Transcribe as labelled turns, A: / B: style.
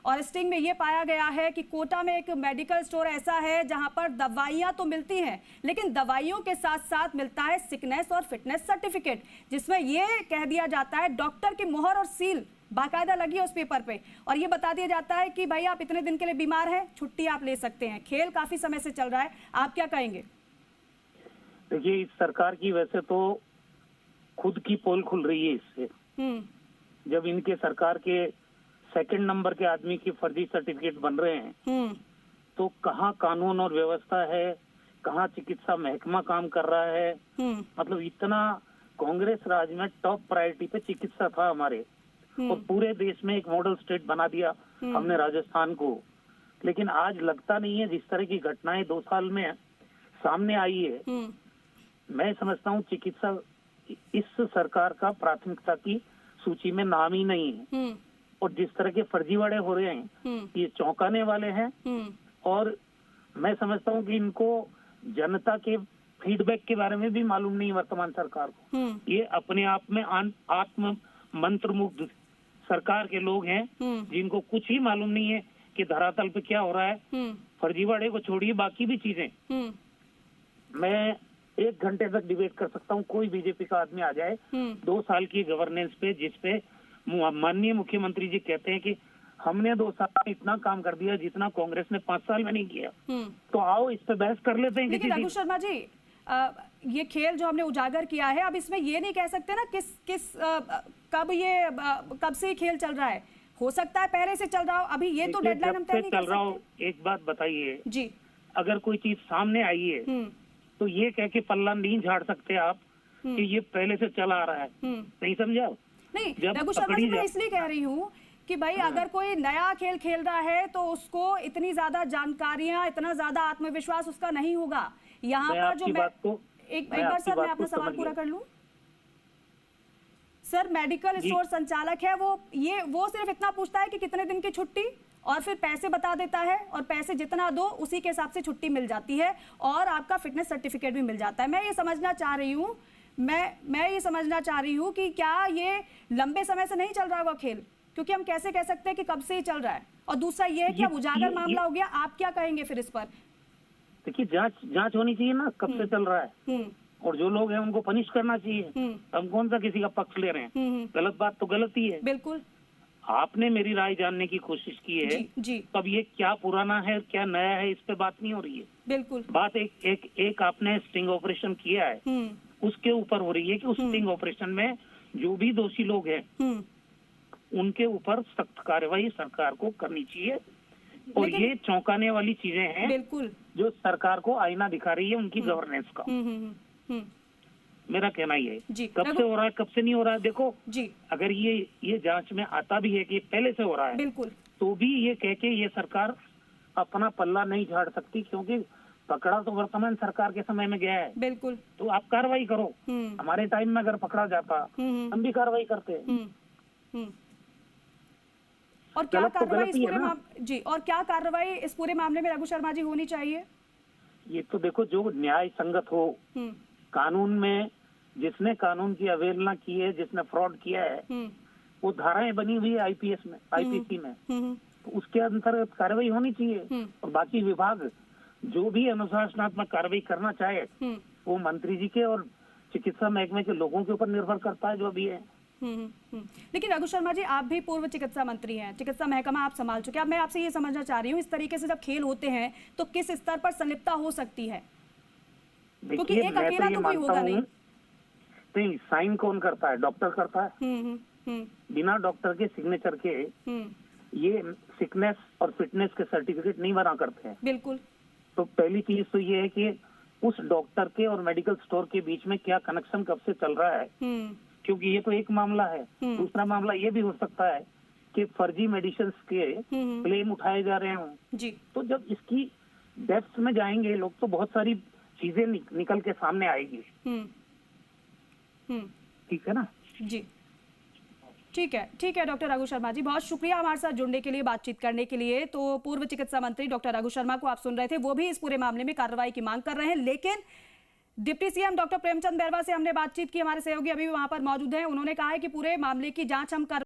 A: और स्टिंग में ये पाया गया है कि कोटा में एक मेडिकल स्टोर ऐसा है जहां पर दवाइयां तो मिलती हैं, लेकिन दवाइयों के साथ साथ मिलता है सिकनेस और फिटनेस सर्टिफिकेट, जिसमें ये कह दिया जाता है, डॉक्टर की मोहर और सील बाकायदा लगी है उस पेपर पे, और ये बता दिया जाता है कि भाई आप इतने दिन के लिए बीमार हैं, छुट्टी आप ले सकते हैं। खेल काफी समय से चल रहा है, आप क्या कहेंगे?
B: देखिए, इस सरकार की वैसे तो खुद की पोल खुल रही है इससे। जब इनके सरकार के सेकंड नंबर के आदमी की फर्जी सर्टिफिकेट बन रहे हैं, तो कहाँ कानून और व्यवस्था है, कहाँ चिकित्सा महकमा काम कर रहा है। मतलब इतना कांग्रेस राज में टॉप प्रायोरिटी पे चिकित्सा था हमारे, और पूरे देश में एक मॉडल स्टेट बना दिया हमने राजस्थान को। लेकिन आज लगता नहीं है, जिस तरह की घटनाएं 2 साल में सामने आई है, मैं समझता हूँ चिकित्सा इस सरकार का प्राथमिकता की सूची में नाम ही नहीं है। और जिस तरह के फर्जीवाड़े हो रहे हैं, ये चौंकाने वाले हैं। और मैं समझता हूँ कि इनको जनता के फीडबैक के बारे में भी मालूम नहीं वर्तमान सरकार को। ये अपने आप में आत्म मंत्र मुग्ध सरकार के लोग हैं, जिनको कुछ ही मालूम नहीं है कि धरातल पे क्या हो रहा है। फर्जीवाड़े को छोड़िए, बाकी भी चीजें मैं 1 घंटे तक डिबेट कर सकता हूँ। कोई बीजेपी का आदमी आ जाए 2 साल की गवर्नेंस पे, जिसपे माननीय मुख्यमंत्री जी कहते हैं कि हमने 2 साल में इतना काम कर दिया जितना कांग्रेस ने 5 साल में नहीं किया। तो आओ इस पे बहस कर लेते हैं।
A: लेकिन रघु शर्मा जी, ये खेल जो हमने उजागर किया है, अब इसमें ये नहीं कह सकते ना कब से ये खेल चल रहा है। हो सकता है पहले से चल रहा हो, अभी ये तो डेडलाइन हम तय नहीं कर सकते।
B: एक बात बताइए
A: जी,
B: अगर कोई चीज सामने आई है तो ये कह के पल्ला नहीं झाड़ सकते आप कि ये पहले से चला आ रहा है। नहीं समझा?
A: नहीं रघु शर्मा जी, मैं इसलिए कह रही हूँ कि भाई अगर कोई नया खेल खेल रहा है तो उसको इतनी ज्यादा जानकारियां, इतना ज्यादा आत्मविश्वास उसका नहीं होगा। यहाँ पर जो एक बार सर मैं अपना सवाल पूरा कर लूं। सर, मेडिकल स्टोर संचालक है वो सिर्फ इतना पूछता है कि कितने दिन की छुट्टी, और फिर पैसे बता देता है, और पैसे जितना दो उसी के हिसाब से छुट्टी मिल जाती है, और आपका फिटनेस सर्टिफिकेट भी मिल जाता है। मैं ये समझना चाह रही हूँ कि क्या ये लंबे समय से नहीं चल रहा होगा खेल, क्योंकि हम कैसे कह सकते हैं कि कब से ही चल रहा है। और दूसरा ये है कि अब उजागर मामला हो गया, आप क्या कहेंगे फिर इस पर?
B: देखिए, जांच होनी चाहिए ना कब से चल रहा है, और जो लोग हैं उनको पनिश करना चाहिए। हम कौन सा किसी का पक्ष ले रहे हैं? गलत बात तो गलत ही है।
A: बिल्कुल।
B: आपने मेरी राय जानने की कोशिश की है।
A: जी।
B: तब ये क्या पुराना है क्या नया है, इस पे बात नहीं हो रही है।
A: बिल्कुल।
B: बात एक आपने स्टिंग ऑपरेशन किया है, उसके ऊपर हो रही है कि उस स्टिंग ऑपरेशन में जो भी दोषी लोग हैं उनके ऊपर सख्त कार्रवाई सरकार को करनी चाहिए। और ये चौंकाने वाली चीजें हैं
A: बिल्कुल, जो
B: सरकार को आईना दिखा रही है उनकी गवर्नेंस का। मेरा कहना ये है, कब से हो रहा है कब से नहीं हो रहा है। देखो
A: जी,
B: अगर ये जांच में आता भी है कि पहले से हो रहा है,
A: बिल्कुल, तो
B: भी ये कह के ये सरकार अपना पल्ला नहीं झाड़ सकती, क्योंकि पकड़ा तो वर्तमान सरकार के समय में गया है।
A: बिल्कुल।
B: तो आप कार्रवाई करो। हमारे टाइम में अगर पकड़ा जाता हम भी कार्रवाई करते।
A: और क्या कार्रवाई क्या कार्रवाई इस पूरे मामले में रघु शर्मा जी होनी चाहिए?
B: ये तो देखो, जो न्याय संगत हो, कानून में जिसने कानून की अवहेलना की है, जिसने फ्रॉड किया है, वो धाराएं बनी हुई है आईपीएस में, आईपीसी में, तो उसके अंतर्गत कार्रवाई होनी चाहिए। और बाकी विभाग जो भी अनुशासनात्मक कार्रवाई करना चाहे वो मंत्री जी के और चिकित्सा महकमे के लोगों के ऊपर निर्भर करता है, जो भी है।
A: लेकिन रघु शर्मा जी, आप भी पूर्व चिकित्सा मंत्री हैं, चिकित्सा महकमा आप संभाल चुके हैं। अब मैं आपसे ये समझना चाह रही हूँ, इस तरीके से जब खेल होते हैं तो किस स्तर पर संलिप्तता हो सकती है? क्योंकि एक अकेला तो कोई होगा नहीं।
B: साइन कौन करता है? डॉक्टर करता है। बिना डॉक्टर के सिग्नेचर के ये फिटनेस और फिटनेस के सर्टिफिकेट नहीं बना करते हैं।
A: बिल्कुल।
B: तो पहली चीज तो ये है कि उस डॉक्टर के और मेडिकल स्टोर के बीच में क्या कनेक्शन कब से चल रहा है, क्योंकि ये तो एक मामला है। दूसरा मामला ये भी हो सकता है कि फर्जी मेडिसिन के क्लेम उठाए जा रहे हों जी। तो जब इसकी डेप्थ में जाएंगे लोग तो बहुत सारी चीजें निकल के सामने आएगी। ठीक है ना
A: जी? ठीक है डॉक्टर रघु शर्मा जी, बहुत शुक्रिया हमारे साथ जुड़ने के लिए, बातचीत करने के लिए। तो पूर्व चिकित्सा मंत्री डॉक्टर रघु शर्मा को आप सुन रहे थे, वो भी इस पूरे मामले में कार्रवाई की मांग कर रहे हैं। लेकिन deputy CM doctor Premchand Bairwa से हमने बातचीत की, हमारे सहयोगी अभी भी वहां पर मौजूद हैं। उन्होंने कहा है कि पूरे मामले की जांच हम कर